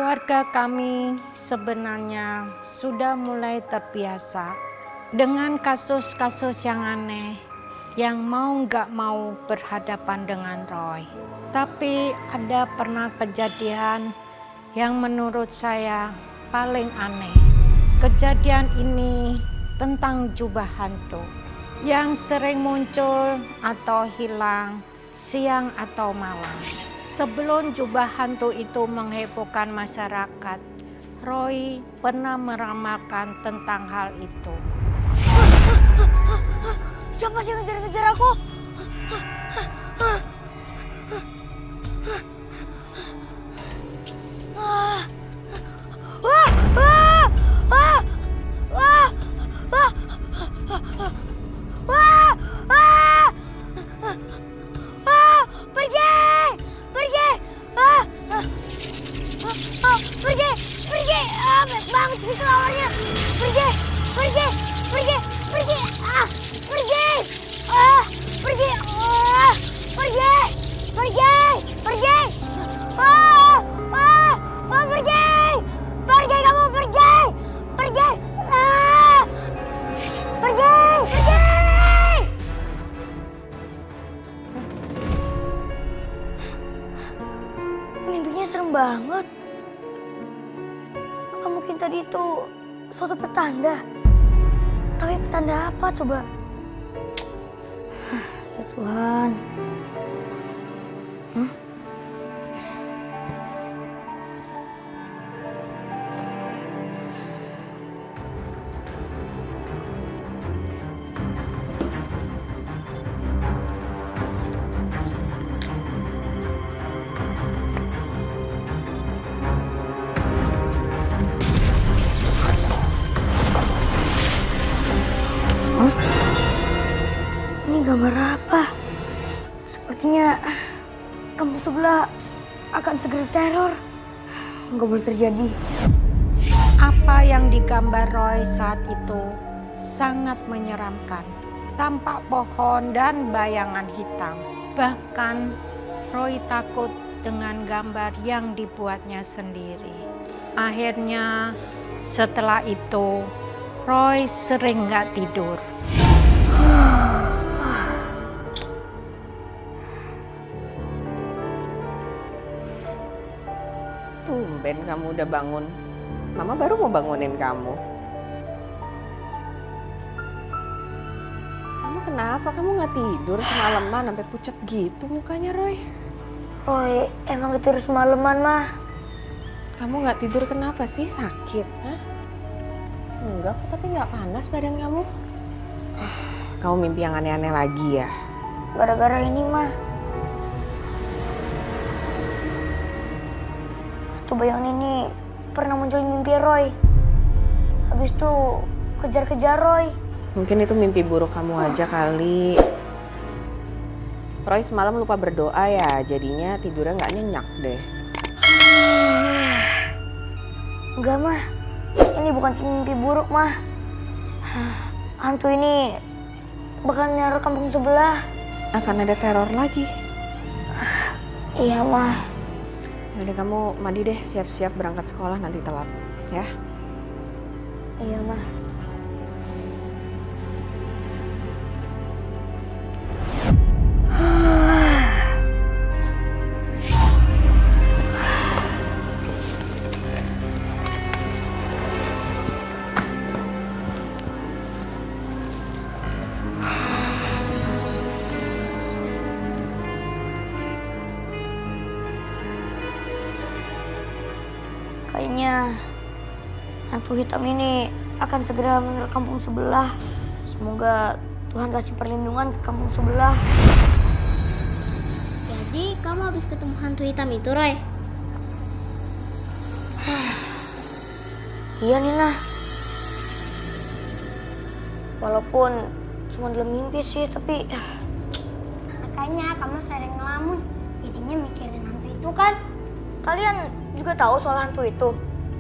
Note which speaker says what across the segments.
Speaker 1: Keluarga kami sebenarnya sudah mulai terbiasa dengan kasus-kasus yang aneh yang mau nggak mau berhadapan dengan Roy. Tapi ada pernah kejadian yang menurut saya paling aneh. Kejadian ini tentang jubah hantu yang sering muncul atau hilang siang atau malam. Sebelum jubah hantu itu menghebohkan masyarakat, Roy pernah meramalkan tentang hal itu.
Speaker 2: Siapa sih yang ngejar-ngejar aku? Pergi! Banyak banget sih lawannya. Pergi! Pergi! Pergi! Pergi! Pergi! Pergi! Pergi kamu, pergi! Pergi! Pergi! Mimpinya serem banget. Apa mungkin tadi itu suatu petanda? Tapi petanda apa coba? Ya Tuhan. Ini gambar apa? Sepertinya kampung sebelah akan segera teror. Nggak boleh terjadi.
Speaker 1: Apa yang digambar Roy saat itu sangat menyeramkan. Tampak pohon dan bayangan hitam. Bahkan Roy takut dengan gambar yang dibuatnya sendiri. Akhirnya setelah itu Roy sering nggak tidur.
Speaker 3: Tumben kamu udah bangun. Mama baru mau bangunin kamu. Kamu kenapa? Kamu nggak tidur semalaman sampai pucat gitu mukanya, Roy?
Speaker 2: Roy, emang ketidur semalaman, mah.
Speaker 3: Kamu nggak tidur kenapa sih? Sakit? Hah? Enggak kok, tapi nggak panas badan kamu. Kamu mimpi yang aneh-aneh lagi ya?
Speaker 2: Gara-gara ini, mah. Tuh bayangan ini pernah muncul di mimpi Roy. Habis itu kejar-kejar Roy.
Speaker 3: Mungkin itu mimpi buruk kamu aja kali. Roy semalam lupa berdoa ya, jadinya tidurnya nggak nyenyak deh.
Speaker 2: Enggak, mah. Ini bukan cuma mimpi buruk, mah. Hantu ini bakal nyerang kampung sebelah.
Speaker 3: Akan ada teror lagi.
Speaker 2: Iya, mah.
Speaker 3: Yaudah kamu mandi deh, siap-siap berangkat sekolah nanti telat, ya.
Speaker 2: Iya, mah. Kayaknya hantu hitam ini akan segera menyerang kampung sebelah. Semoga Tuhan kasih perlindungan ke kampung sebelah.
Speaker 4: Jadi kamu habis ketemu hantu hitam itu, Roy?
Speaker 2: Iya, Nina. Walaupun cuma dalam mimpi sih, tapi
Speaker 4: Makanya kamu sering ngelamun, jadinya mikirin hantu itu kan?
Speaker 2: kalian juga tahu soal hantu itu.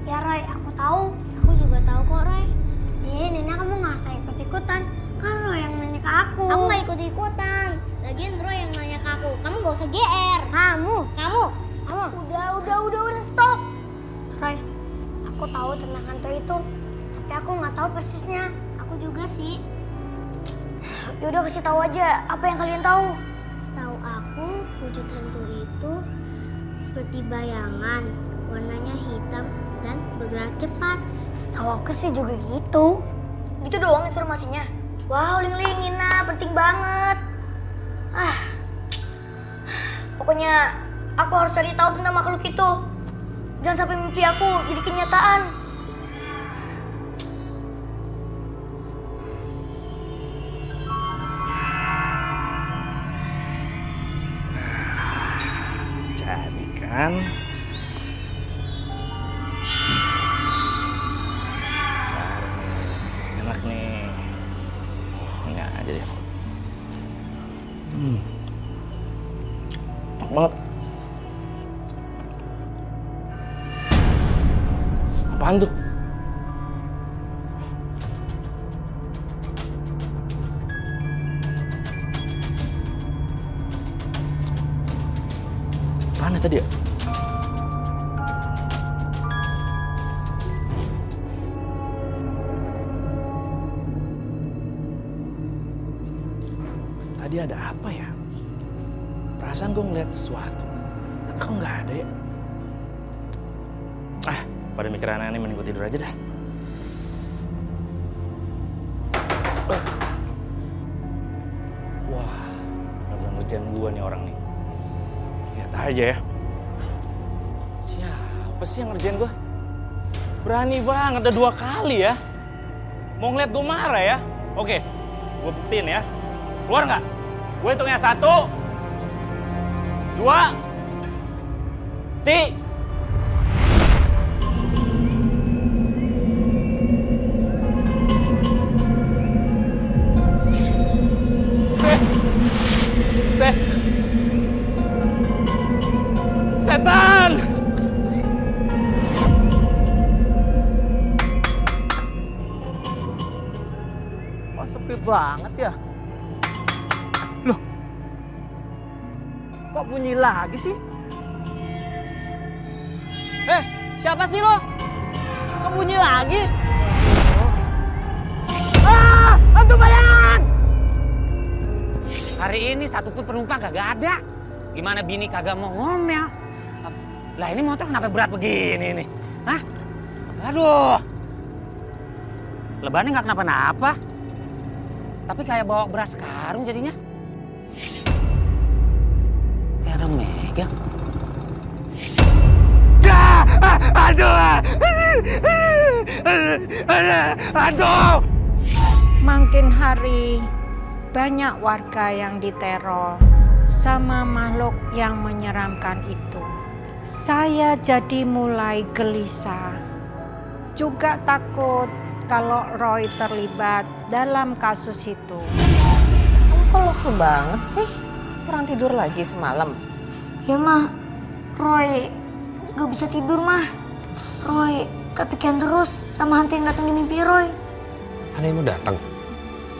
Speaker 4: Ya Roy, aku tahu. Aku juga tahu kok, Roy. Nina kamu nggak usah ikut-ikutan. Kan Roy yang nanya ke aku. Aku nggak ikut-ikutan. Lagian Roy yang nanya ke aku. Kamu nggak usah GR. Kamu.
Speaker 2: Udah, stop.
Speaker 4: Roy, aku tahu tentang hantu itu, tapi aku nggak tahu persisnya. Aku juga sih.
Speaker 2: Yaudah kasih tahu aja apa yang kalian tahu.
Speaker 4: Setahu aku, wujud hantu itu seperti bayangan, warnanya hitam dan bergerak cepat.
Speaker 2: Setahu aku sih juga gitu. Gitu doang informasinya. Wow, Ling, Nina, penting banget. Pokoknya aku harus cari tahu tentang makhluk itu. Jangan sampai mimpi aku jadi kenyataan.
Speaker 5: Jadi kan enak nih. Ini aja deh. Enak banget. Apaan tuh? Apaan ya tadi ya? Tadi ada apa ya? Perasaan gue ngeliat sesuatu, tapi kok nggak ada ya? Pada mikir aneh-aneh, mending gue tidur aja dah. Wah, bener-bener ngerjain gue nih orang nih. Lihat aja ya. Siapa sih yang ngerjain gue? Berani banget, ada 2 kali ya. Mau ngeliat gue marah ya? Oke, gue buktiin ya. Keluar nggak? Gue hitungnya 1, 2, 3. Setan!
Speaker 6: Kok sepi banget ya? Loh, kok bunyi lagi sih? Siapa sih lo? Kok bunyi lagi? Hantu bayangan!
Speaker 7: Hari ini satupun penumpang kagak ada. Gimana bini kagak mau ngomel? Lah ini motor kenapa berat begini nih? Hah? Aduh. Lebarannya nggak kenapa-napa. Tapi kayak bawa beras karung jadinya. Kayak ada megang. Aduh!
Speaker 1: Makin hari banyak warga yang diteror sama makhluk yang menyeramkan itu. Saya jadi mulai gelisah. Juga takut kalau Roy terlibat dalam kasus itu.
Speaker 3: Kamu kok lesu banget sih? Kurang tidur lagi semalam?
Speaker 2: Ya mah, Roy gak bisa tidur mah. Roy kepikiran terus sama hantu yang datang di mimpi Roy.
Speaker 8: Ada yang mau datang?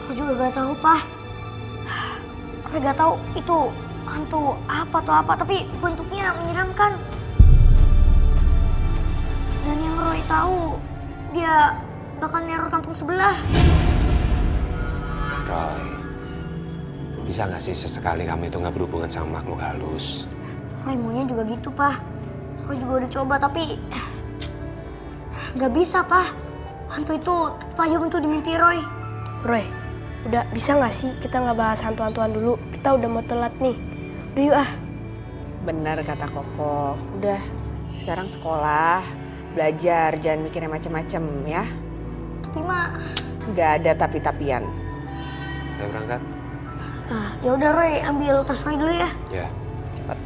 Speaker 2: Roy juga gak tahu, Pak. Roy gak tahu itu hantu apa, tapi bentuknya menyeramkan. Dan yang Roy tahu, dia bakal neror kampung sebelah.
Speaker 8: Roy, bisa gak sih sesekali kamu itu gak berhubungan sama makhluk halus?
Speaker 2: Roy maunya juga gitu, Pak. Roy juga udah coba, tapi gak bisa, Pak. Hantu itu tetap aja muncul di mimpi Roy.
Speaker 9: Roy, udah bisa gak sih kita nggak bahas hantu-hantuan dulu? Kita udah mau telat nih. Udah yuk ah.
Speaker 3: Benar kata Koko. Udah, sekarang sekolah, belajar, jangan mikirnya macem-macem ya.
Speaker 2: Tapi mak,
Speaker 3: Nggak ada tapi-tapian.
Speaker 8: Udah berangkat?
Speaker 2: Ya udah Roy, ambil tas Roy dulu ya.
Speaker 8: Ya, cepat.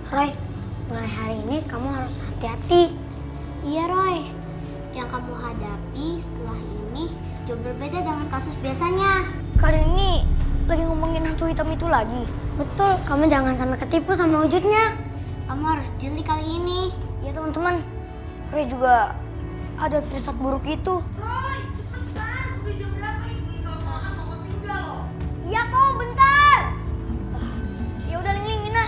Speaker 4: Roy, mulai hari ini kamu harus hati-hati. Iya Roy, yang kamu hadapi setelah ini jauh berbeda dengan kasus biasanya.
Speaker 2: Kali ini lagi ngomongin hantu hitam itu lagi.
Speaker 4: Betul, kamu jangan sampai ketipu sama wujudnya. Kamu harus jeli kali ini.
Speaker 2: Ya teman-teman, Roy juga ada firasat buruk itu.
Speaker 1: Roy,
Speaker 4: Iya kok, bentar. Ya udah Ling, Nina.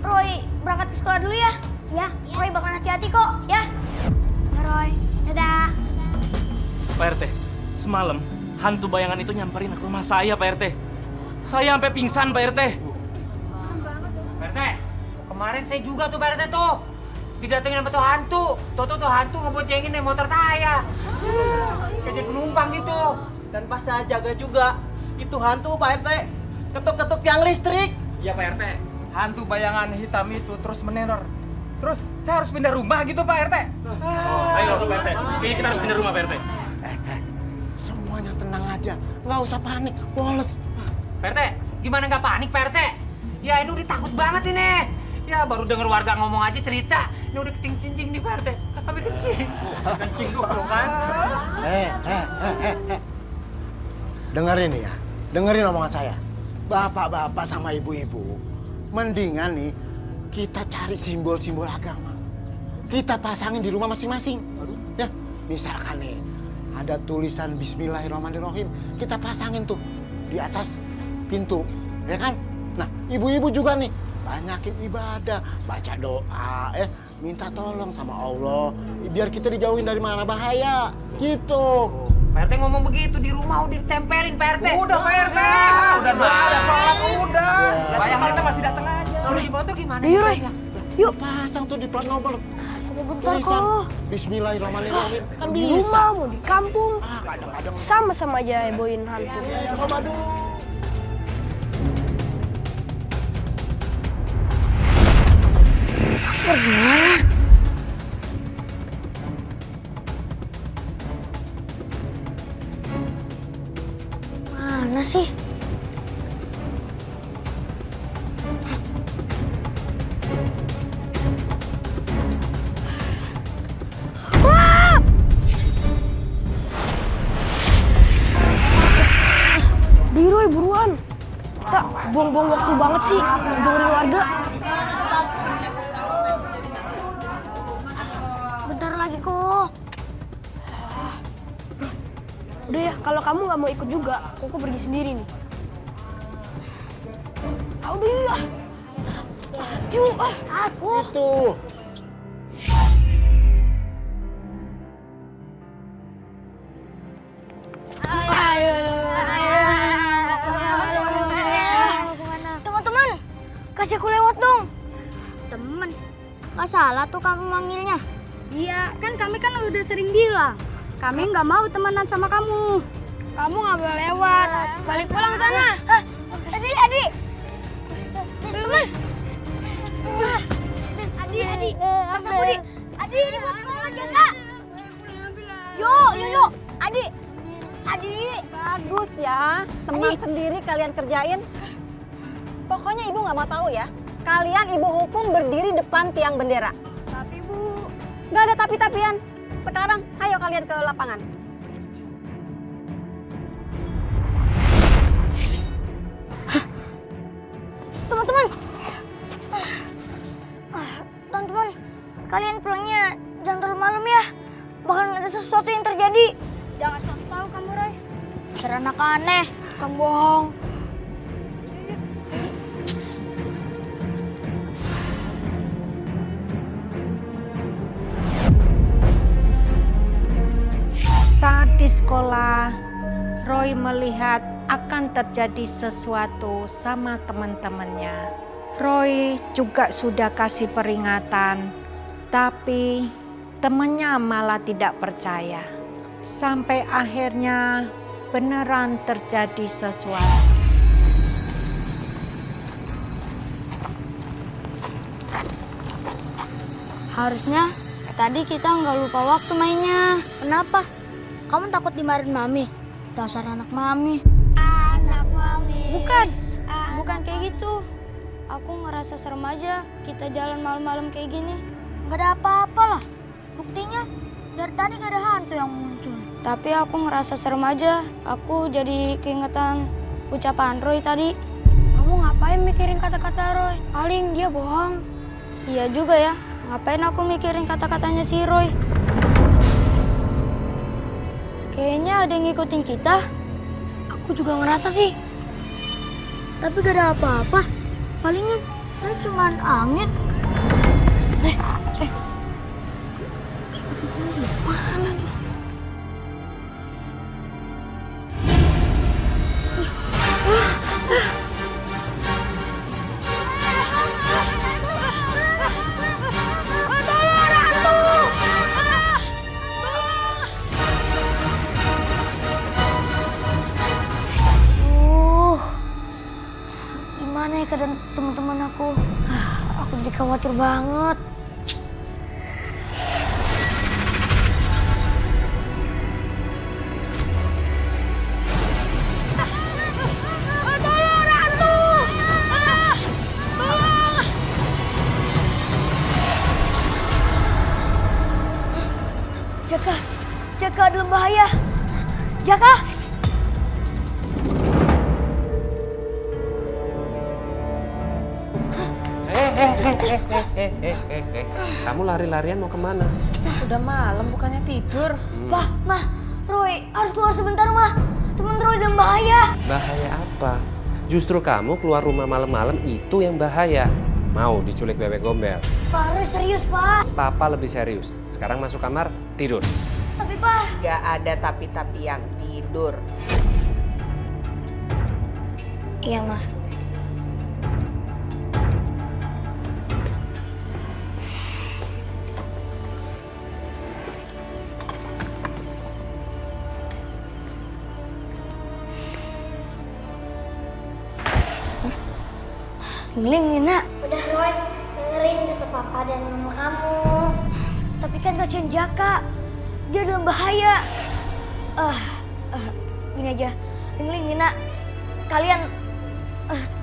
Speaker 4: Roy berangkat ke sekolah dulu ya. Ya. Roy bakal hati-hati kok, ya. Ya Roy, dadah.
Speaker 5: Pak RT, semalam hantu bayangan itu nyamperin ke rumah saya, Pak RT. Saya sampai pingsan, Pak RT.
Speaker 7: Pak RT, kemarin saya juga tuh Pak RT tuh. Didatengin sama tuh hantu. Tuh hantu ngeboncengin nih motor saya. Kayak jadi penumpang gitu.
Speaker 6: Dan pas saya jaga juga, itu hantu Pak RT. Ketuk-ketuk tiang listrik.
Speaker 7: Iya Pak RT.
Speaker 6: Hantu bayangan hitam itu terus meneror. Terus saya harus pindah rumah gitu Pak RT.
Speaker 5: Ayo Pak RT, kayaknya kita harus pindah rumah Pak RT.
Speaker 10: Semuanya tenang aja, nggak usah panik, Wallace.
Speaker 7: Pak RT, gimana nggak panik Pak RT? Ya ini udah takut banget ini. Ya baru denger warga ngomong aja cerita. Ini udah kencing-kencing nih Pak RT. Sampai kencing. Kencing dulu kan.
Speaker 10: Dengerin nih ya, dengerin omongan saya. Bapak-bapak sama ibu-ibu, mendingan nih kita cari simbol-simbol agama. Kita pasangin di rumah masing-masing. Ya, misalkan nih ada tulisan Bismillahirrahmanirrahim, kita pasangin tuh di atas pintu, ya kan? Nah, ibu-ibu juga nih banyakin ibadah, baca doa, minta tolong sama Allah, biar kita dijauhin dari mana bahaya, gitu.
Speaker 7: Pak RT ngomong begitu di rumah udah ditempelin Pak RT.
Speaker 6: Udah Pak RT. Udah sholat udah. Bayangan kita masih datang aja.
Speaker 7: Kalau di motor gimana?
Speaker 9: Roy. Yuk
Speaker 10: Pasang tuh di plat nomor.
Speaker 2: Tunggu bentar
Speaker 10: Tulisan
Speaker 2: kok.
Speaker 10: Bismillahirrahmanirrahim. Kan
Speaker 9: di
Speaker 10: bisa.
Speaker 9: rumah mau di kampung,
Speaker 10: Kadang-kadang
Speaker 9: sama-sama aja hebohin hantu.
Speaker 10: coba dulu.
Speaker 2: Mana sih?
Speaker 9: Roy, buruan. Kita buang-buang waktu banget sih dengerin warga.
Speaker 2: Bentar lagi kok.
Speaker 9: Udah ya, kalau kamu nggak mau ikut juga, Koko pergi sendiri nih. Udah yuk ah. Yuk ah.
Speaker 2: Aku.
Speaker 10: Itu.
Speaker 2: Teman-teman, kasih aku lewat dong. Temen, nggak salah tuh kamu manggilnya.
Speaker 4: Iya, kan kami kan udah sering bilang. Kami nggak mau temenan sama kamu. Kamu nggak boleh lewat. Balik pulang sana.
Speaker 2: Adi.
Speaker 4: Teman. Adi. Pas aku di. Adi, ini buat sekolah jaga.
Speaker 2: Yuk. Adi.
Speaker 11: Bagus ya, teman sendiri kalian kerjain. Pokoknya ibu nggak mau tahu ya. Kalian ibu hukum berdiri depan tiang bendera.
Speaker 4: Tapi Bu.
Speaker 11: Nggak ada tapi-tapian. Sekarang ayo kalian ke lapangan.
Speaker 2: Teman-teman, kalian pulangnya jangan terlalu malam ya. Bakalan ada sesuatu yang terjadi.
Speaker 4: Jangan sampai tahu kamu, Roy.
Speaker 2: Dasar anak aneh, kamu bohong.
Speaker 1: Saat di sekolah, Roy melihat akan terjadi sesuatu sama teman-temannya. Roy juga sudah kasih peringatan, tapi temannya malah tidak percaya. Sampai akhirnya beneran terjadi sesuatu.
Speaker 4: Harusnya tadi kita nggak lupa waktu mainnya. Kenapa? Kamu takut dimarahin Mami? Dasar anak Mami. Anak Mami. Bukan kayak gitu. Aku ngerasa serem aja kita jalan malam-malam kayak gini. Nggak ada apa-apa lah. Buktinya dari tadi nggak ada hantu yang muncul. Tapi aku ngerasa serem aja. Aku jadi keingetan ucapan Roy tadi. Kamu ngapain mikirin kata-kata Roy? Paling dia bohong. Iya juga ya. Ngapain aku mikirin kata-katanya si Roy? Kayaknya ada yang ngikutin kita.
Speaker 2: Aku juga ngerasa sih.
Speaker 4: Tapi gak ada apa-apa. Palingan itu cuma angin.
Speaker 2: Gimana ya keadaan teman-teman aku? Aku jadi khawatir banget. Jaka dalam bahaya. Jaka!
Speaker 8: Kamu lari-larian mau kemana?
Speaker 3: Udah malam bukannya tidur.
Speaker 2: Pak, Mah, Roy harus keluar sebentar, Mah. Temen Roy dalam bahaya.
Speaker 8: Bahaya apa? Justru kamu keluar rumah malam-malam itu yang bahaya. Mau diculik bebek gombel?
Speaker 2: Pak, Roy serius, Pak.
Speaker 8: Papa lebih serius. Sekarang masuk kamar, tidur.
Speaker 2: Tapi, Pak.
Speaker 3: Gak ada tapi-tapian, tidur.
Speaker 2: Iya, Mah. Ling, Nina.
Speaker 4: Udah Roy, dengerin kata papa dan mama kamu.
Speaker 2: Tapi kan kasihan Jaka. Dia dalam bahaya. Gini aja. Ling, Nina. Kalian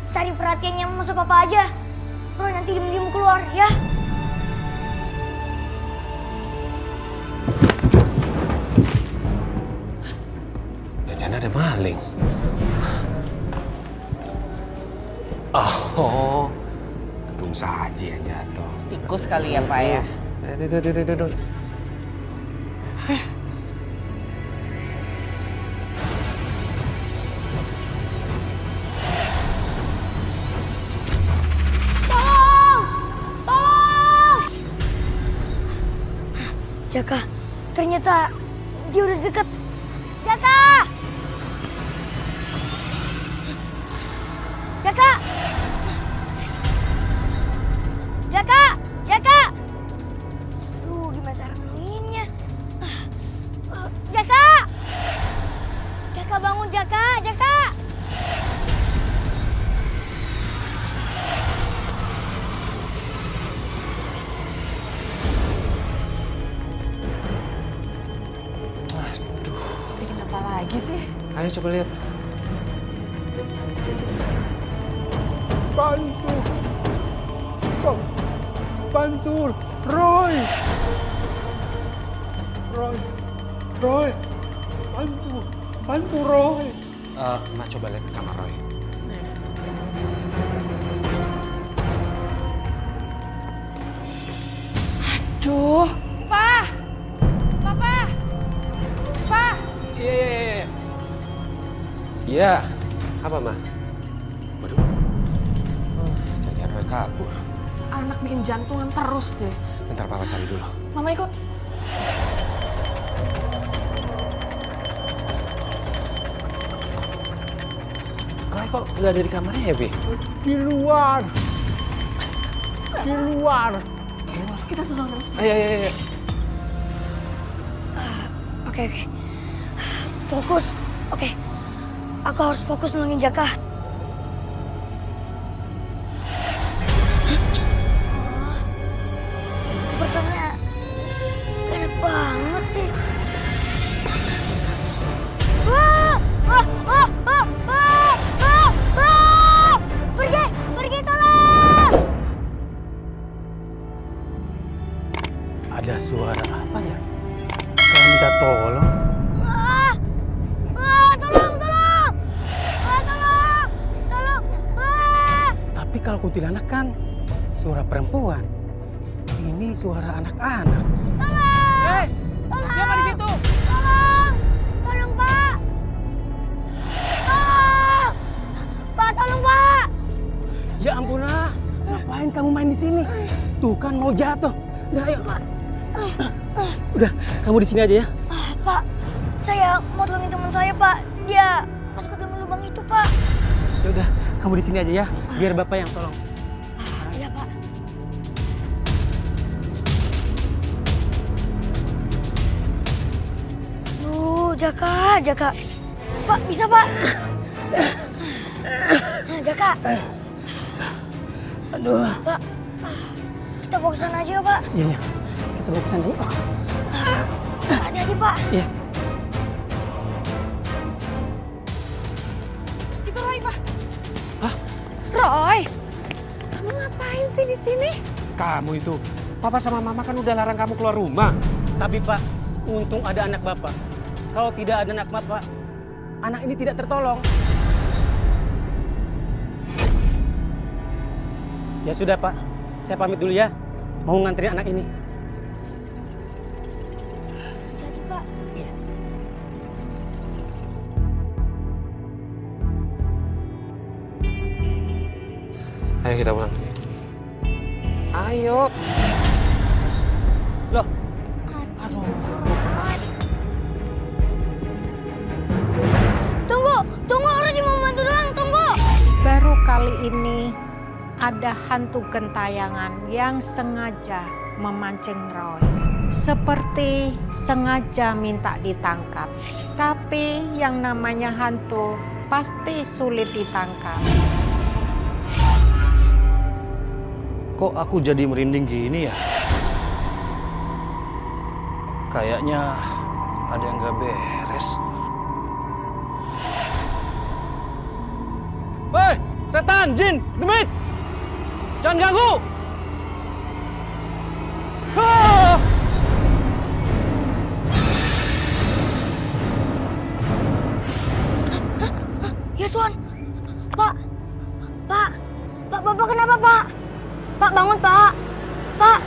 Speaker 2: cari perhatiannya masa papa aja. Roy nanti diem-diem keluar, ya.
Speaker 8: Jangan ada maling. Oh, tepung saji yang jatuh.
Speaker 3: Tikus kali ya, Pak ya.
Speaker 8: Tidur.
Speaker 2: Jaka, ternyata dia udah dekat. Jaka! Jaka! Jaka! Jaka! Gimana cara nolonginnya? Jaka! Jaka bangun, Jaka! Jaka!
Speaker 3: Bikin apa lagi sih?
Speaker 8: Ayo coba lihat.
Speaker 10: Bantu! Roy! Bantu Roy!
Speaker 8: Mak coba lihat ke kamar Roy.
Speaker 3: Aduh, Pak! Papa! Pak!
Speaker 8: Iya. Apa, Ma? Waduh. Jangan Roy kabur.
Speaker 3: Anak bikin jantungan terus deh.
Speaker 8: Bentar Papa cari dulu.
Speaker 3: Mama ikut.
Speaker 8: Roy kok nggak ada di kamarnya ya, Bi?
Speaker 10: Di luar!
Speaker 3: Kita susul terus.
Speaker 8: Ayo.
Speaker 2: Oke. Fokus. Oke. Aku harus fokus nolongin Jaka. Bersama enak banget sih. Pergi, tolong!
Speaker 6: Ada suara apa ya? Kayak minta tolong. Tapi kalau kuntilanak kan suara perempuan. Ini suara anak-anak.
Speaker 7: Hei, siapa di situ?
Speaker 2: Tolong, Pak! Tolong! Pak, tolong, Pak!
Speaker 6: Ya ampun, nak. Ngapain kamu main di sini? Tuh kan mau jatuh. Udah, ayo. Udah, kamu di sini aja ya.
Speaker 2: Pak, saya mau tolongin teman saya, Pak. Dia masuk ke dalam lubang itu, Pak.
Speaker 6: Ya udah, kamu di sini aja ya. Biar Bapak yang tolong.
Speaker 2: Iya, Pak. Jaka. Pak, bisa, Pak? Jaka.
Speaker 6: Aduh.
Speaker 2: Pak, kita bawa ke sana aja, Pak.
Speaker 6: Iya. Kita bawa ke sana yuk.
Speaker 2: Hati-hati, Pak.
Speaker 6: Iya.
Speaker 3: Itu Roy, Pak. Hah? Roy, kamu ngapain sih di sini?
Speaker 8: Kamu itu, Papa sama Mama kan udah larang kamu keluar rumah.
Speaker 6: Tapi Pak, untung ada anak Bapak. Kalau tidak ada anak Bapak, anak ini tidak tertolong. Ya sudah Pak, saya pamit dulu ya. Mau nganterin anak ini.
Speaker 2: Hati-hati, Pak.
Speaker 8: Ayo kita pulang. Ayo. Loh. Aduh.
Speaker 2: Tunggu, orang cuma membantu doang, tunggu.
Speaker 1: Baru kali ini ada hantu gentayangan yang sengaja memancing Roy. Seperti sengaja minta ditangkap. Tapi yang namanya hantu pasti sulit ditangkap.
Speaker 12: Kok aku jadi merinding gini ya? Kayaknya ada yang gak beres. Hei, setan, jin, demit! Jangan ganggu! Ah!
Speaker 2: Ya Tuhan, Pak, Bapak kenapa, Pak? Pak, bangun, Pak. Pak,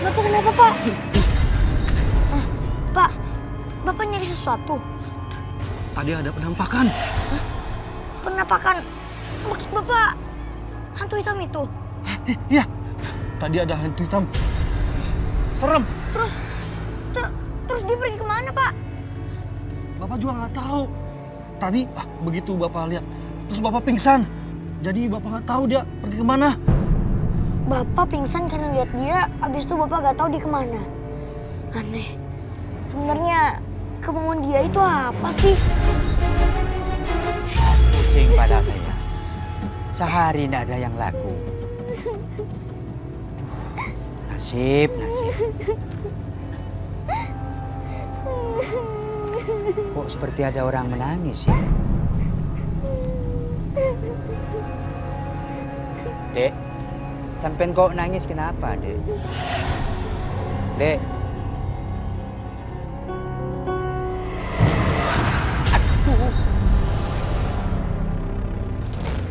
Speaker 2: Bapak kenapa, Pak? Pak, Bapak nyari sesuatu?
Speaker 12: Tadi ada penampakan.
Speaker 2: Penampakan? Maksud Bapak hantu hitam itu?
Speaker 12: Iya, tadi ada hantu hitam. Serem.
Speaker 2: Terus dia pergi kemana, Pak?
Speaker 12: Bapak juga nggak tahu. Tadi begitu Bapak lihat, terus Bapak pingsan. Jadi Bapak nggak tahu dia pergi kemana.
Speaker 2: Bapak pingsan karena lihat dia, abis itu Bapak nggak tahu dia kemana. Aneh. Sebenarnya kemauan dia itu apa sih?
Speaker 13: Pusing pada saya. Sehari tidak ada yang laku. Nasib. Kok seperti ada orang menangis ya? Dek, sampean kok nangis kenapa, Dek? Dek.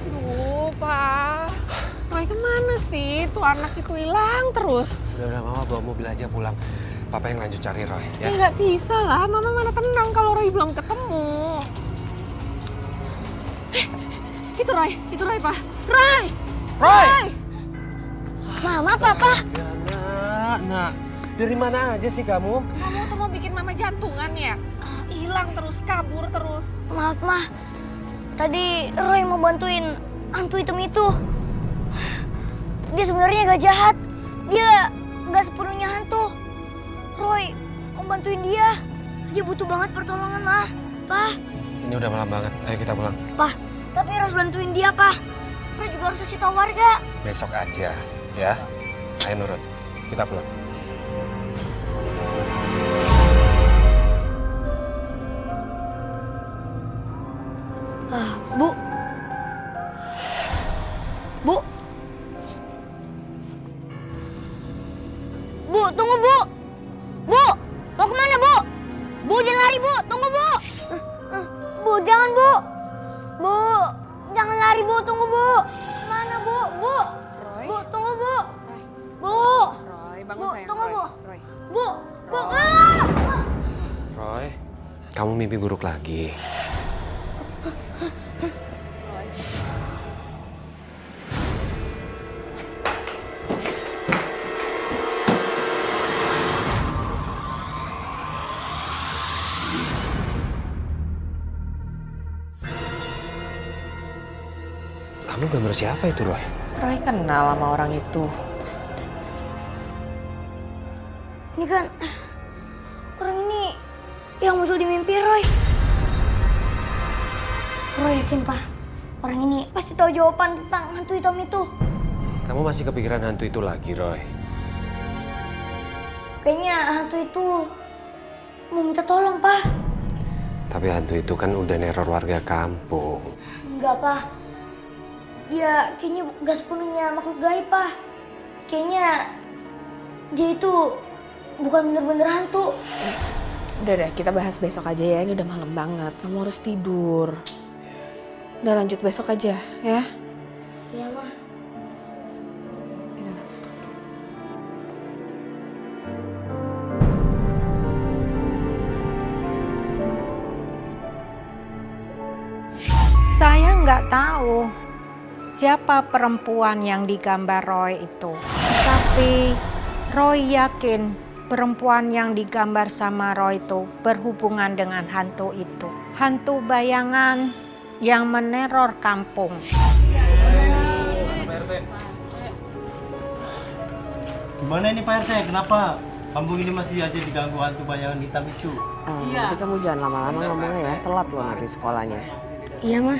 Speaker 3: Aduh, Pak. Roy kemana sih? Tuh anak itu hilang terus.
Speaker 8: Udah, Mama bawa mobil aja pulang. Papa yang lanjut cari Roy, ya?
Speaker 3: Nggak bisa lah, Mama mana tenang kalau Roy belum ketemu. Itu Roy, Pak. Roy!
Speaker 2: Mama, Papa.
Speaker 8: Nak, dari mana aja sih kamu?
Speaker 3: Kamu tuh mau bikin Mama jantungan ya? Hilang terus, kabur terus.
Speaker 2: Maaf, Ma. Tadi Roy mau bantuin hantu hitam itu. Dia sebenarnya gak jahat. Dia gak sepenuhnya hantu. Roy mau bantuin dia. Dia butuh banget pertolongan, Ma. Pa.
Speaker 8: Ini udah malam banget, ayo kita pulang.
Speaker 2: Pa, tapi harus bantuin dia, Pa. Roy juga harus kasih tahu warga.
Speaker 8: Besok aja, ya. Ayo nurut, kita pulang.
Speaker 2: Bu. Bu, tunggu, Bu. Bu, mau kemana, Bu? Bu, jangan lari, Bu. Tunggu, Bu. Bu, jangan, Bu. Bu, jangan lari, Bu. Tunggu, Bu. Mana, Bu? Bu. Bu, tunggu, Bu. Bu.
Speaker 3: Roy, bangun
Speaker 2: Bu,
Speaker 3: sayang.
Speaker 2: tunggu, Bu.
Speaker 3: Roy.
Speaker 2: Bu. Bu. Ah!
Speaker 8: Roy, kamu mimpi buruk lagi. gambar siapa itu, Roy?
Speaker 3: Roy kenal sama orang itu.
Speaker 2: Ini kan orang ini yang muncul di mimpi Roy. Roy yakin, Pak, orang ini pasti tahu jawaban tentang hantu hitam itu.
Speaker 8: Kamu masih kepikiran hantu itu lagi, Roy?
Speaker 2: Kayaknya hantu itu mau minta tolong, Pak.
Speaker 8: Tapi hantu itu kan udah neror warga kampung.
Speaker 2: Enggak, Pak. Dia kayaknya gak sepenuhnya makhluk gaib, Pak. Kayaknya dia itu bukan bener-bener hantu.
Speaker 3: Udah deh, kita bahas besok aja ya. Ini udah malam banget. Kamu harus tidur. Udah lanjut besok aja, ya.
Speaker 2: Iya, Ma.
Speaker 1: Saya nggak tahu siapa perempuan yang digambar Roy itu. Tapi Roy yakin perempuan yang digambar sama Roy itu berhubungan dengan hantu itu. Hantu bayangan yang meneror kampung.
Speaker 6: Gimana ini Pak RT? Kenapa kampung ini masih aja diganggu hantu bayangan hitam itu?
Speaker 3: Nanti kamu jangan lama-lama ngomongnya ya. Telat loh nanti sekolahnya.
Speaker 2: Iya, Ma.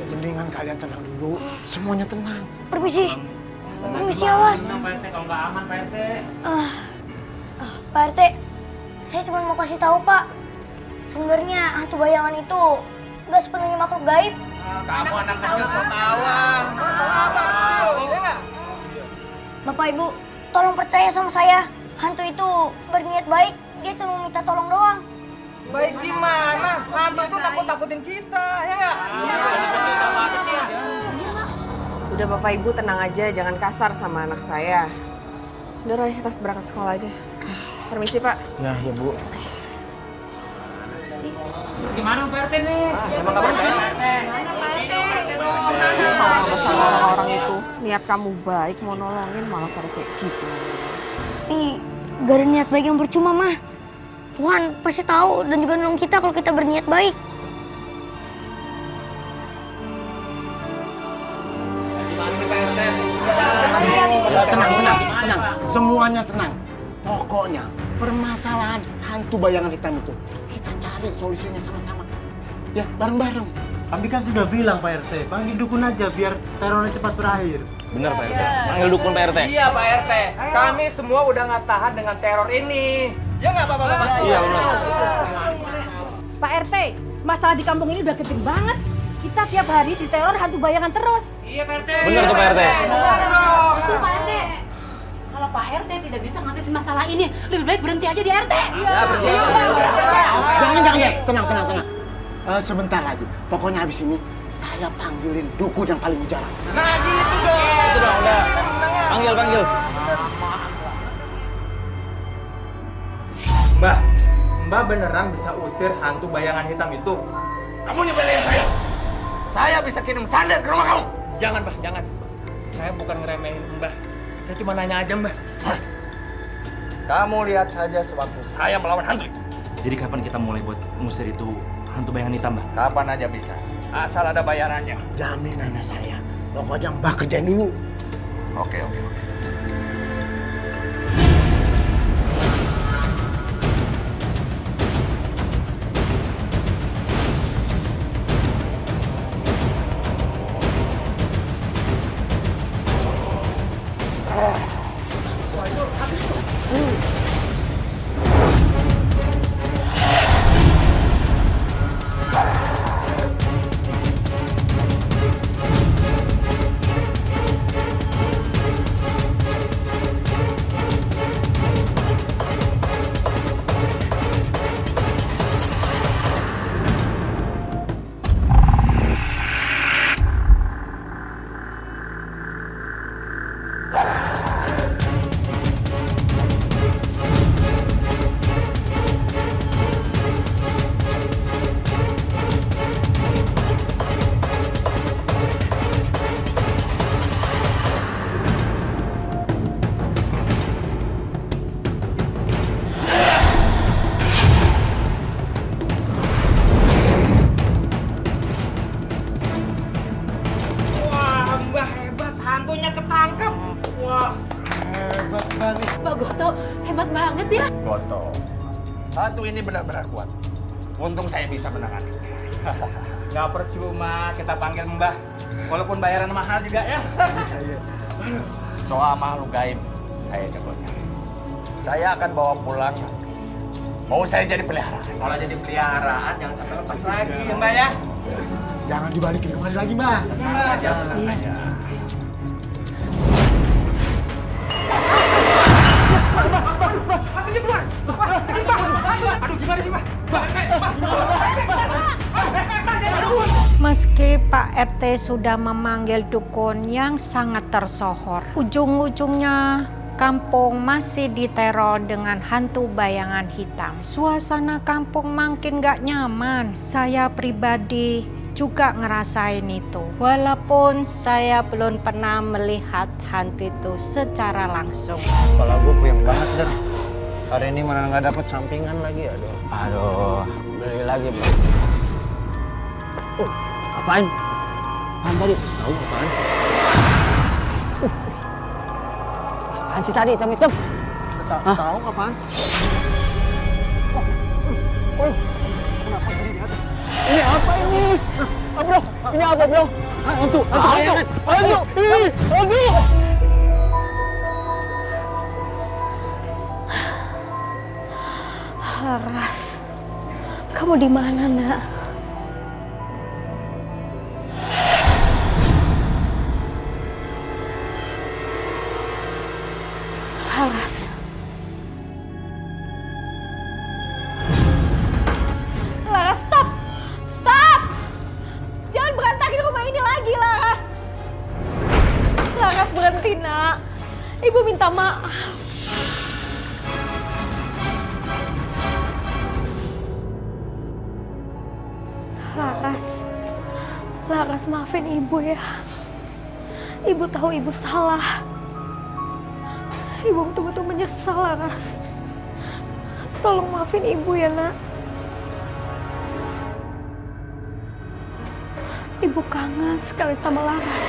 Speaker 10: Mendingan kalian tenang dulu, semuanya tenang.
Speaker 2: Permisi. Permisi, awas.
Speaker 7: Kalau nggak aman, Pak RT.
Speaker 2: Pak RT, saya cuma mau kasih tahu, Pak. Sebenarnya hantu bayangan itu nggak sepenuhnya makhluk gaib.
Speaker 10: Kamu anak kecil so tawa. Tahu apa kecil?
Speaker 2: Bapak Ibu, tolong percaya sama saya. Hantu itu berniat baik, dia cuma minta tolong doang.
Speaker 6: Baik gimana? Hantu itu nakut-nakutin kita, ya nggak?
Speaker 3: Udah Bapak Ibu tenang aja, jangan kasar sama anak saya. Udah Roy, kita berangkat sekolah aja. Permisi Pak.
Speaker 10: Ya, ya Bu.
Speaker 7: Gimana Pak RT nih?
Speaker 6: Sama kabar Pak RT.
Speaker 3: Sama orang-orang itu. Niat kamu baik mau nolongin malah pada kayak gitu.
Speaker 2: Tapi gak ada niat baik yang percuma, Mah. Tuhan pasti tahu dan juga nolong kita kalau kita berniat baik.
Speaker 10: Ya, tenang. Semuanya tenang. Pokoknya permasalahan hantu bayangan hitam itu kita cari solusinya sama-sama. Ya, bareng-bareng.
Speaker 6: Kami kan sudah bilang Pak RT, panggil dukun aja biar terornya cepat berakhir.
Speaker 5: Bener Pak RT. Panggil dukun Pak RT.
Speaker 14: Iya Pak RT, kami semua udah nggak tahan dengan teror ini. Ya nggak Bapak-Bapak?
Speaker 5: Iya benar.
Speaker 11: Pak RT, masalah di kampung ini udah gede banget. Kita tiap hari diteror hantu bayangan terus.
Speaker 7: Iya Pak RT.
Speaker 5: Bener tuh Pak RT.
Speaker 11: Betul Pak RT. Kalau Pak RT tidak bisa ngatasin masalah ini, lebih baik berhenti aja di RT. Iya.
Speaker 10: Jangan ya. Tenang. Sebentar lagi. Pokoknya habis ini saya panggilin dukun yang paling mujarab.
Speaker 14: Nah gitu dong.
Speaker 5: Itu dong udah. Panggil.
Speaker 14: Mbak beneran bisa usir hantu bayangan hitam itu? Kamu nyebelin saya? Saya bisa kirim sandal ke rumah kamu? Jangan Mbak, jangan. Saya bukan ngeremehin Mbak. Saya cuma nanya aja Mbak.
Speaker 10: Kamu lihat saja sewaktu saya melawan hantu itu.
Speaker 5: Jadi kapan kita mulai buat ngusir itu hantu bayangan hitam, Mbak?
Speaker 10: Kapan aja bisa. Asal ada bayarannya. Jaminannya saya. Pokoknya Mbak kerjain dulu. Oke.
Speaker 4: banget ya.
Speaker 14: Goto. Hantu ini benar-benar kuat. Untung saya bisa menangani. Nggak percuma kita panggil Mbah. Walaupun bayaran mahal juga ya. Soal makhluk gaib, saya jagonya. Saya akan bawa pulang. Mau saya jadi peliharaan. Kalau jadi peliharaan, jangan sampai lepas lagi ya Mbak ya.
Speaker 10: Jangan dibalikin kembali lagi, Mbak.
Speaker 14: Tenang saja, tenang saja.
Speaker 1: Meski Pak RT sudah memanggil dukun yang sangat tersohor, ujung-ujungnya kampung masih diteror dengan hantu bayangan hitam. Suasana kampung makin gak nyaman. Saya pribadi juga ngerasain itu. Walaupun saya belum pernah melihat hantu itu secara langsung.
Speaker 12: Kepala gue puyeng banget, Der. Hari ini mana nggak dapet sampingan lagi, aduh. Beli lagi, Bro. Apaan? Apaan tadi? Tahu apaan? Apaan sih tadi, Sam Hitam? Tahu apaan? Kenapa tadi di atas? Ini apa ini? Bro, ini apa, Bro? Hantu bayangan. Hantu.
Speaker 9: Laras, kamu di mana, Nak? Laras. Laras, stop! Stop! Jangan berantakin rumah ini lagi, Laras. Laras, berhenti, Nak. Ibu minta maaf. Laras, maafin ibu ya. Ibu tahu ibu salah. Ibu betul-betul menyesal, Laras. Tolong maafin ibu ya, Nak. Ibu kangen sekali sama Laras.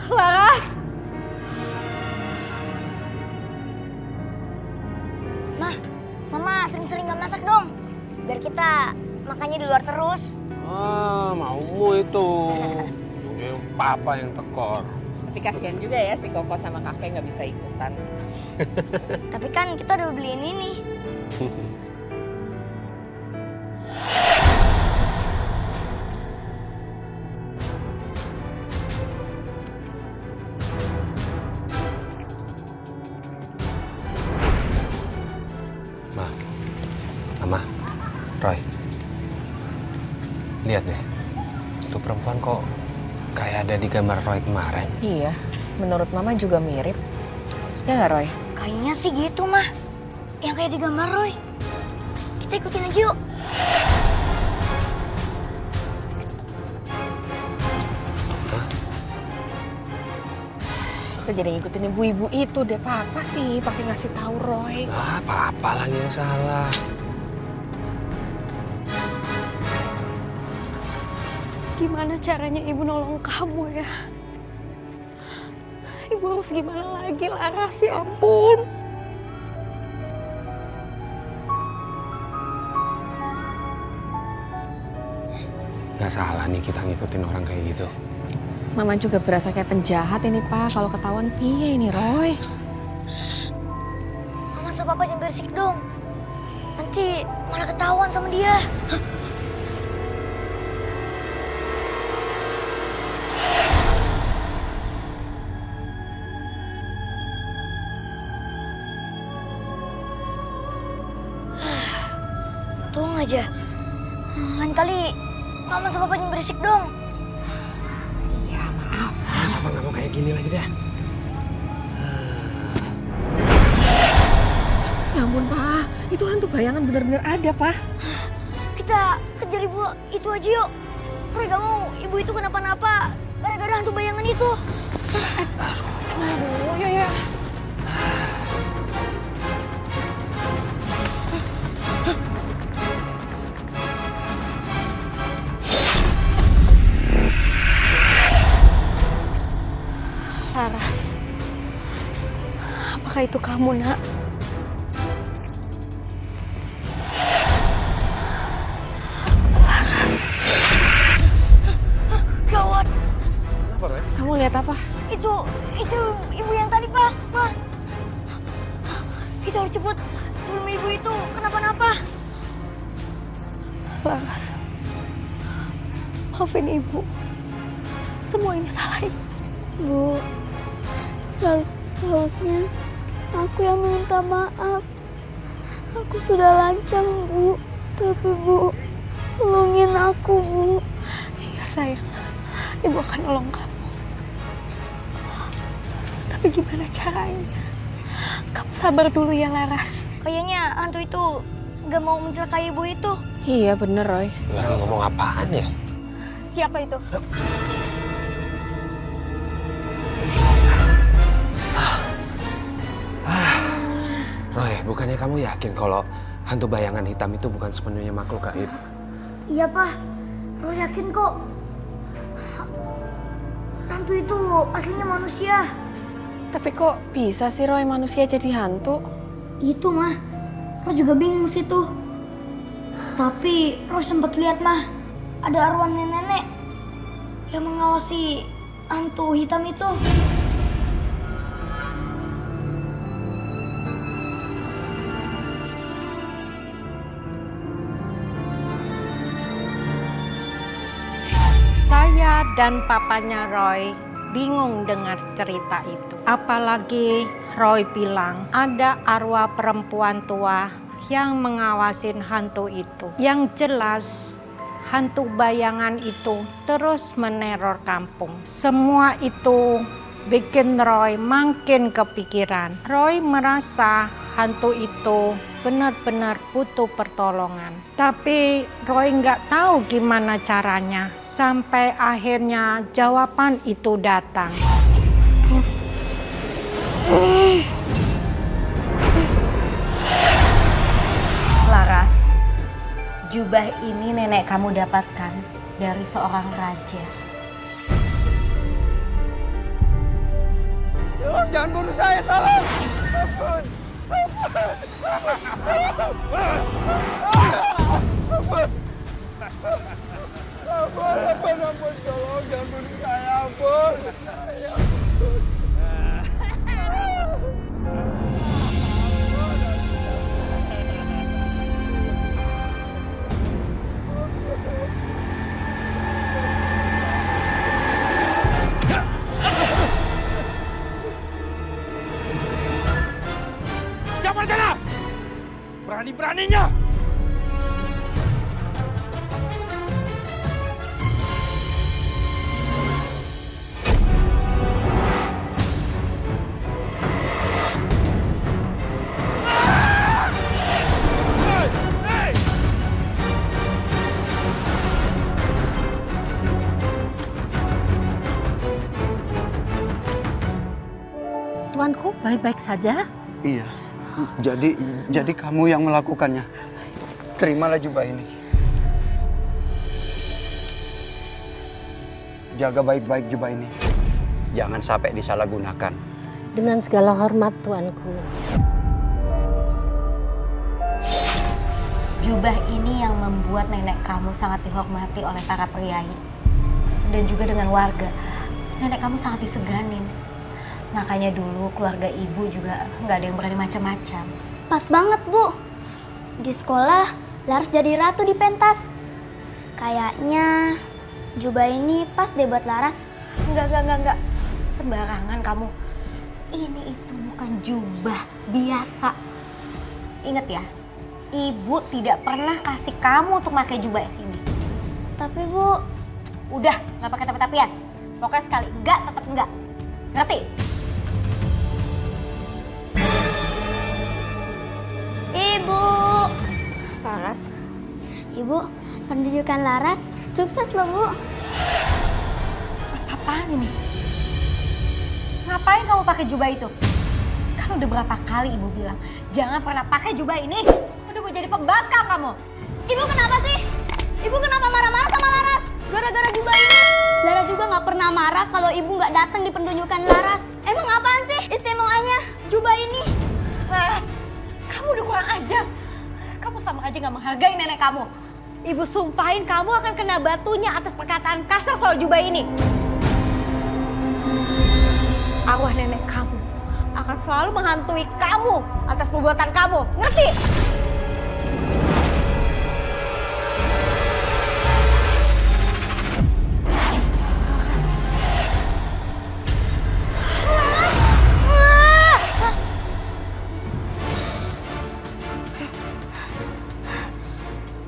Speaker 9: Laras!
Speaker 2: Mah, Mama sering-sering gak masak dong. Biar kita makannya di luar terus.
Speaker 8: Ah, maumu itu. Papa yang tekor.
Speaker 3: Tapi kasihan juga ya si Koko sama kakek nggak bisa ikutan.
Speaker 2: Tapi kan kita udah beliin ini.
Speaker 8: Mama, Roy, lihat deh, itu perempuan kok kayak ada di gambar Roy kemarin.
Speaker 3: Iya, menurut Mama juga mirip. Ya nggak, Roy?
Speaker 2: Kayaknya sih gitu, Mah. Yang kayak di gambar Roy. Kita ikutin aja yuk.
Speaker 3: Kita jadi ngikutin ibu-ibu itu deh. Papa sih pakai ngasih tahu Roy.
Speaker 8: Ah, Papa lagi yang salah.
Speaker 9: Gimana caranya ibu nolong kamu ya? Ibu harus gimana lagi, Laras? Ya ampun.
Speaker 8: Gak salah nih kita ngikutin orang kayak gitu.
Speaker 3: Mama juga berasa kayak penjahat ini, Pak. Kalau ketahuan piye ini, Roy?
Speaker 2: Mama sama Papa jangan berisik dong. Nanti malah ketahuan sama dia. Tolong aja. Lain kali Mama sama Papa jangan berisik dong.
Speaker 8: Ya maaf. Papa nggak mau kayak gini lagi deh.
Speaker 3: Ya ampun, Pak. Itu hantu bayangan benar-benar ada, Pak.
Speaker 2: Kita kejar ibu itu aja yuk. Roy gak mau ibu itu kenapa-napa gara-gara hantu bayangan itu.
Speaker 3: Aduh, ya.
Speaker 9: kamu, Nak.
Speaker 2: Gawat.
Speaker 3: Kamu lihat apa?
Speaker 2: Itu ibu yang tadi, Pak. Ma. Kita harus cepet sebelum ibu itu kenapa-napa.
Speaker 9: Laras, maafin Ibu. Semua ini salah Ibu.
Speaker 4: Bu, seharusnya aku yang minta maaf. Aku sudah lancang, Bu. Tapi Bu, tolongin aku, Bu.
Speaker 9: Iya sayang, Ibu akan nolong kamu. Tapi gimana caranya? Kamu sabar dulu ya, Laras.
Speaker 2: Kayaknya hantu itu gak mau mencelakai ibu itu.
Speaker 3: Iya bener, Roy.
Speaker 8: Lah ngomong apaan ya?
Speaker 11: Siapa itu?
Speaker 8: Roy, bukannya kamu yakin kalau hantu bayangan hitam itu bukan sepenuhnya makhluk gaib?
Speaker 2: Iya, Pak. Lo yakin kok? Hantu itu aslinya manusia.
Speaker 3: Tapi kok bisa sih Roy manusia jadi hantu?
Speaker 2: Itu, Mah. Ro juga bingung sih tuh. Tapi Ro sempet lihat, Mah. Ada arwah nenek-nenek yang mengawasi hantu hitam itu.
Speaker 1: Saya dan papanya Roy bingung dengar cerita itu. Apalagi Roy bilang ada arwah perempuan tua yang mengawasin hantu itu. Yang jelas hantu bayangan itu terus meneror kampung. Semua itu bikin Roy makin kepikiran. Roy merasa hantu itu benar-benar butuh pertolongan. Tapi Roy nggak tahu gimana caranya sampai akhirnya jawaban itu datang.
Speaker 15: Laras, jubah ini nenek kamu dapatkan dari seorang raja.
Speaker 12: Jangan bunuh saya, tolong! Ampun! Ampun, tolong jangan bunuh saya, ampun.
Speaker 14: Siapa di sana? Berani-beraninya!
Speaker 11: Tuanku baik-baik saja?
Speaker 16: Iya, jadi kamu yang melakukannya. Terimalah jubah ini. Jaga baik-baik jubah ini. Jangan sampai disalahgunakan.
Speaker 11: Dengan segala hormat, Tuanku.
Speaker 15: Jubah ini yang membuat nenek kamu sangat dihormati oleh para priai. Dan juga dengan warga. Nenek kamu sangat diseganin. Makanya dulu keluarga ibu juga nggak ada yang berani macam-macam.
Speaker 2: Pas banget, Bu. Di sekolah, Laras jadi ratu di pentas. Kayaknya jubah ini pas deh buat Laras.
Speaker 15: Enggak. Sembarangan kamu. Ini itu bukan jubah biasa. Ingat ya, ibu tidak pernah kasih kamu untuk pakai jubah ini.
Speaker 2: Tapi, Bu...
Speaker 15: Udah, nggak pakai tapi-tapian. Pokoknya sekali enggak, tetap enggak. Ngerti?
Speaker 2: Ibu!
Speaker 3: Laras?
Speaker 2: Ibu, pertunjukan Laras sukses loh, Bu.
Speaker 15: Apaan ini? Ngapain kamu pakai jubah itu? Kan udah berapa kali ibu bilang, jangan pernah pakai jubah ini. Udah mau jadi pembangkang kamu.
Speaker 2: Ibu kenapa sih? Ibu kenapa marah-marah sama Laras? Gara-gara jubah ini? Lara juga nggak pernah marah kalau ibu nggak datang di pertunjukan Laras. Emang apaan sih istimewanya jubah ini?
Speaker 15: aja. Kamu sama aja gak menghargai nenek kamu. Ibu sumpahin kamu akan kena batunya atas perkataan kasar soal jubah ini. Arwah nenek kamu akan selalu menghantui kamu atas perbuatan kamu. Ngerti?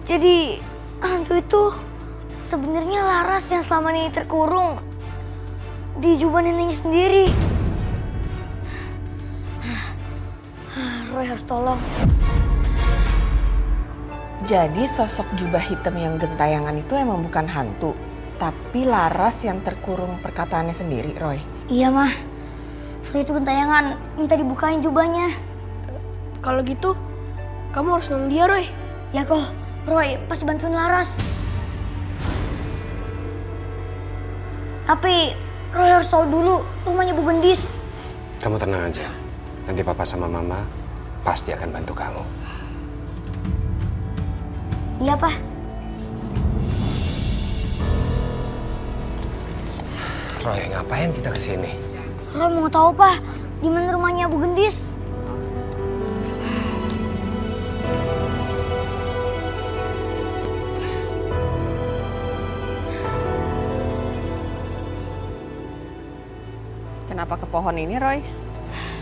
Speaker 2: Jadi hantu itu sebenarnya Laras yang selama ini terkurung di jubah neneknya sendiri. Roy harus tolong.
Speaker 3: Jadi sosok jubah hitam yang gentayangan itu emang bukan hantu, tapi Laras yang terkurung perkataannya sendiri, Roy.
Speaker 2: Iya, Mah. Roy itu gentayangan, minta dibukain jubahnya.
Speaker 9: Kalau gitu, kamu harus nolong dia, Roy.
Speaker 2: Ya kok, Roy pasti bantuin Laras. Tapi Roy harus tahu dulu rumahnya Bu Gendis.
Speaker 8: Kamu tenang aja. Nanti papa sama mama pasti akan bantu kamu.
Speaker 2: Iya, Pak.
Speaker 8: Roy, ngapain kita kesini?
Speaker 2: Roy mau tahu, Pak, di mana rumahnya Bu Gendis.
Speaker 3: Kenapa ke pohon ini, Roy?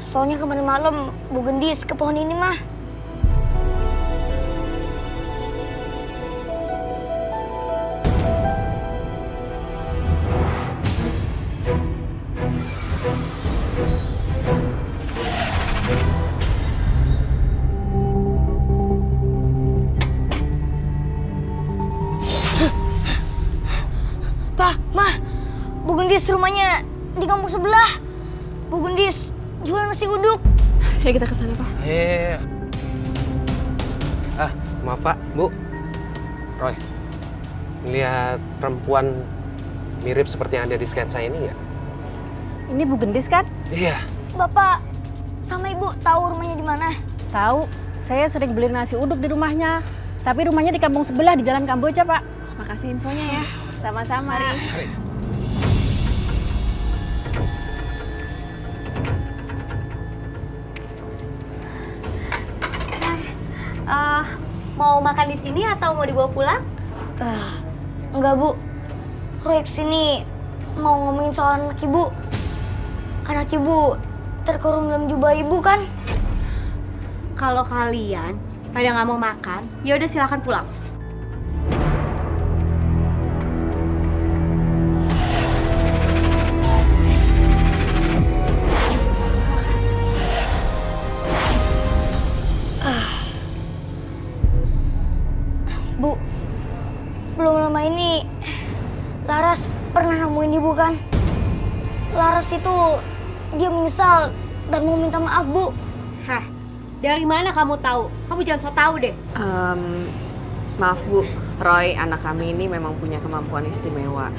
Speaker 2: Soalnya kemarin malam Bu Gendis ke pohon ini, Mah. Pak, Mah, Bu Gendis rumahnya di kampung sebelah. Bu Gendis jualan nasi uduk.
Speaker 3: Ya kita ke sana, Pak.
Speaker 8: Maaf Pak, Bu. Roy, lihat perempuan mirip seperti yang ada di sketsa ini nggak?
Speaker 15: Ini Bu Gendis kan?
Speaker 8: Iya.
Speaker 2: Bapak sama Ibu tahu rumahnya di mana?
Speaker 17: Tahu, saya sering beli nasi uduk di rumahnya. Tapi rumahnya di kampung sebelah di Jalan Kamboja, Pak.
Speaker 3: Makasih infonya ya.
Speaker 17: Sama-sama.
Speaker 15: Mau makan di sini atau mau dibawa pulang?
Speaker 2: Enggak, Bu. Roy kesini mau ngomongin soal anak Ibu. Anak Ibu terkurung dalam jubah Ibu kan?
Speaker 15: Kalau kalian pada nggak mau makan, ya udah silakan pulang.
Speaker 2: Bu, belum lama ini Laras pernah nemuin Ibu kan? Laras itu dia menyesal dan mau minta maaf, Bu.
Speaker 15: Hah, dari mana kamu tahu? Kamu jangan so tahu deh.
Speaker 3: Maaf Bu, Roy anak kami ini memang punya kemampuan istimewa.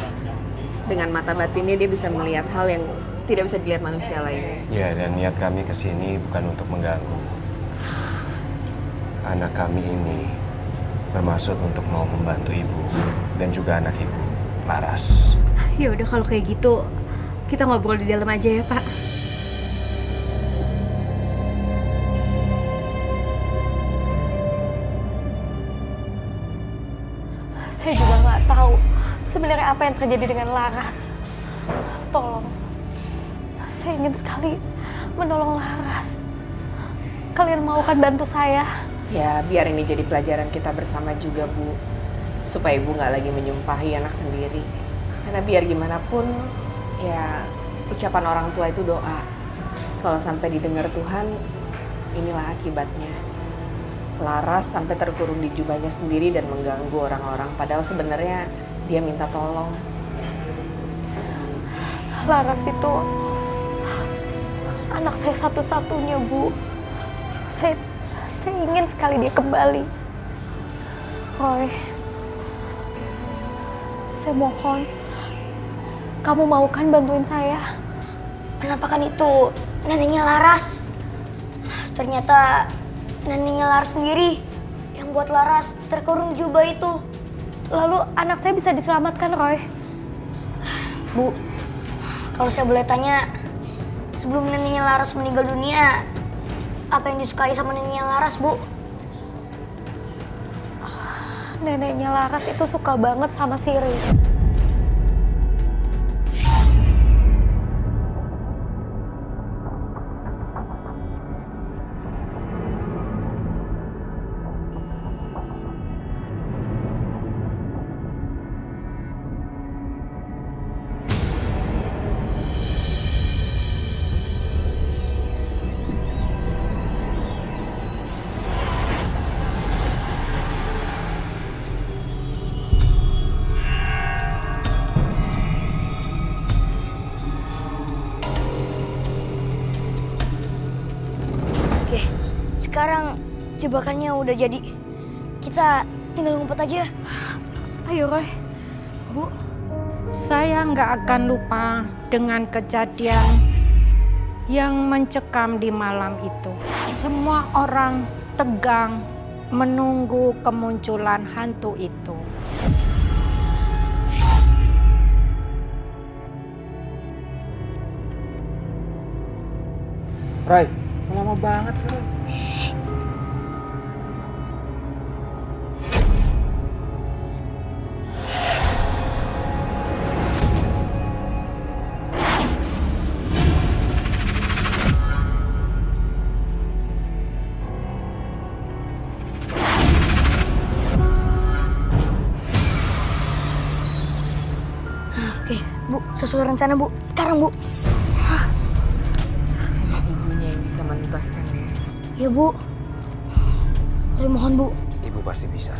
Speaker 3: Dengan mata batinnya dia bisa melihat hal yang tidak bisa dilihat manusia lain.
Speaker 8: Ya, dan niat kami kesini bukan untuk mengganggu. Anak kami ini bermaksud untuk mau membantu ibu dan juga anak ibu, Laras.
Speaker 15: Ya udah kalau kayak gitu, kita ngobrol di dalam aja ya, Pak.
Speaker 17: Saya juga nggak tahu sebenarnya apa yang terjadi dengan Laras. Tolong, saya ingin sekali menolong Laras. Kalian mau kan bantu saya?
Speaker 3: Ya biar ini jadi pelajaran kita bersama juga Bu. Supaya Ibu nggak lagi menyumpahi anak sendiri. Karena biar gimana pun, ya ucapan orang tua itu doa. Kalau sampai didengar Tuhan, inilah akibatnya. Laras sampai terkurung di jubahnya sendiri dan mengganggu orang-orang. Padahal sebenarnya dia minta tolong.
Speaker 17: Laras itu anak saya satu-satunya, Bu. Saya ingin sekali dia kembali. Roy, saya mohon, kamu mau kan bantuin saya?
Speaker 2: Kenapa kan itu neneknya Laras? Ternyata neneknya Laras sendiri yang buat Laras terkurung di jubah itu.
Speaker 17: Lalu anak saya bisa diselamatkan, Roy?
Speaker 2: Bu, kalau saya boleh tanya, sebelum neneknya Laras meninggal dunia, apa yang disukai sama neneknya Laras, Bu?
Speaker 17: Neneknya Laras itu suka banget sama Siri.
Speaker 2: Oke, sekarang jebakannya udah jadi. Kita tinggal ngumpet aja.
Speaker 17: Ayo, Roy.
Speaker 1: Bu, saya nggak akan lupa dengan kejadian yang mencekam di malam itu. Semua orang tegang menunggu kemunculan hantu itu.
Speaker 14: Roy, lama banget sih, Roy.
Speaker 2: Oke, Bu, sesuai rencana, Bu. Sekarang, Bu.
Speaker 3: Ibunya yang bisa menuntaskannya.
Speaker 2: Ya, Bu. Roy mohon, Bu.
Speaker 8: Ibu pasti bisa.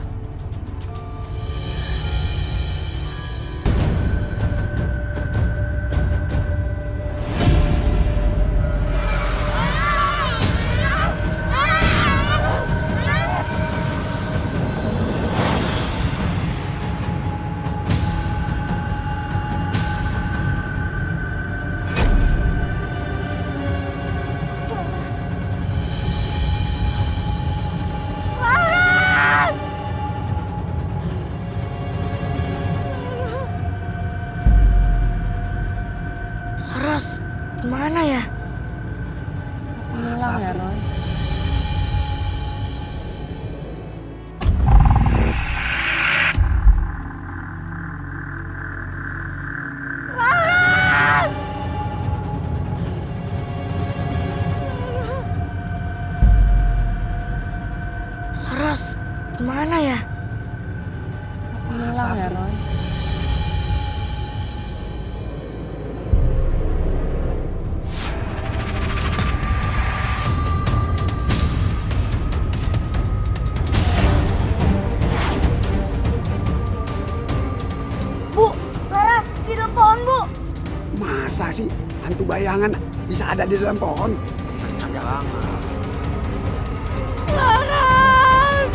Speaker 2: Laras, gimana ya?
Speaker 3: Hilang ya, Roy?
Speaker 2: Laras, gimana ya?
Speaker 3: Hilang ya, Roy?
Speaker 2: Bu, Laras di dalam pohon, Bu.
Speaker 13: Masa sih hantu bayangan bisa ada di dalam pohon? Jangan.
Speaker 17: Laras!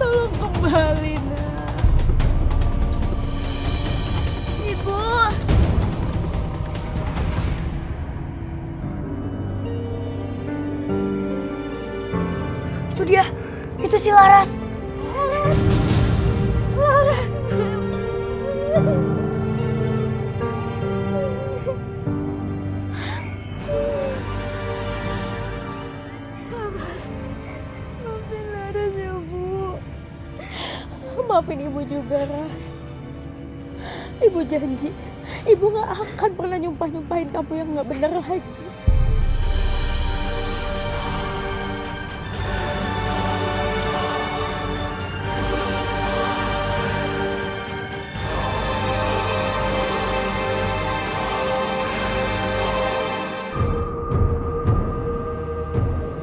Speaker 17: Tolong kembali, Nak.
Speaker 2: Ibu. Itu dia. Itu si Laras.
Speaker 17: Laras! Maafin Laras ya, Bu. Maafin Ibu juga, Ras. Ibu janji, Ibu gak akan pernah nyumpah-nyumpahin kamu yang gak bener lagi.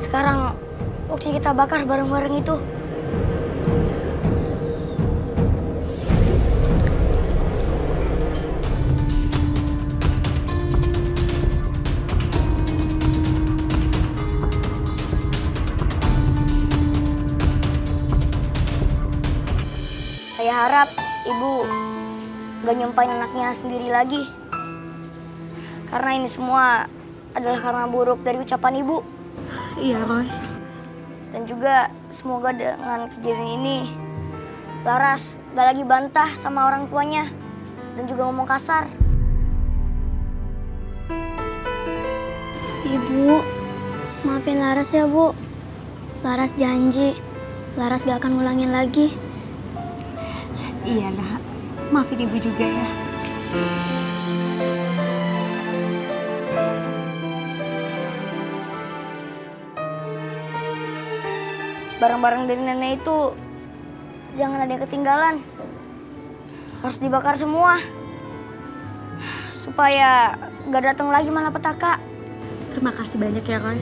Speaker 2: Sekarang waktunya kita bakar barang-barang itu. Saya harap Ibu gak nyumpain anaknya sendiri lagi. Karena ini semua adalah karena buruk dari ucapan ibu.
Speaker 15: Iya, Roy.
Speaker 2: Dan juga semoga dengan kejadian ini Laras gak lagi bantah sama orang tuanya dan juga ngomong kasar.
Speaker 4: Ibu, maafin Laras ya, Bu. Laras janji, Laras gak akan ngulangin lagi.
Speaker 15: Iya, Nak. Maafin Ibu juga ya.
Speaker 2: Barang-barang dari nenek itu jangan ada yang ketinggalan. Harus dibakar semua. Supaya gak datang lagi malapetaka.
Speaker 15: Terima kasih banyak ya, Roy.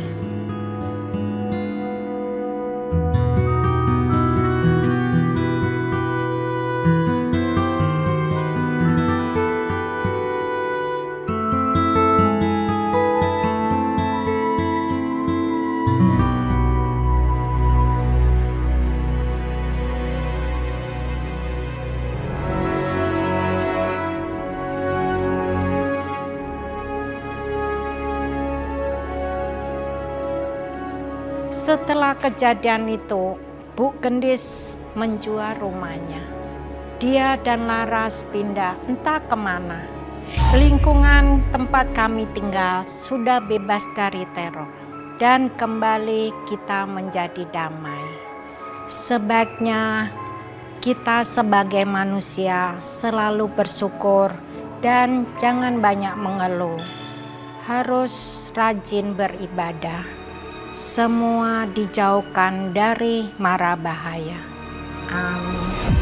Speaker 1: Setelah kejadian itu, Bu Gendis menjual rumahnya. Dia dan Laras pindah entah kemana. Lingkungan tempat kami tinggal sudah bebas dari teror. Dan kembali kita menjadi damai. Sebaiknya kita sebagai manusia selalu bersyukur dan jangan banyak mengeluh. Harus rajin beribadah. Semua dijauhkan dari mara bahaya. Amin.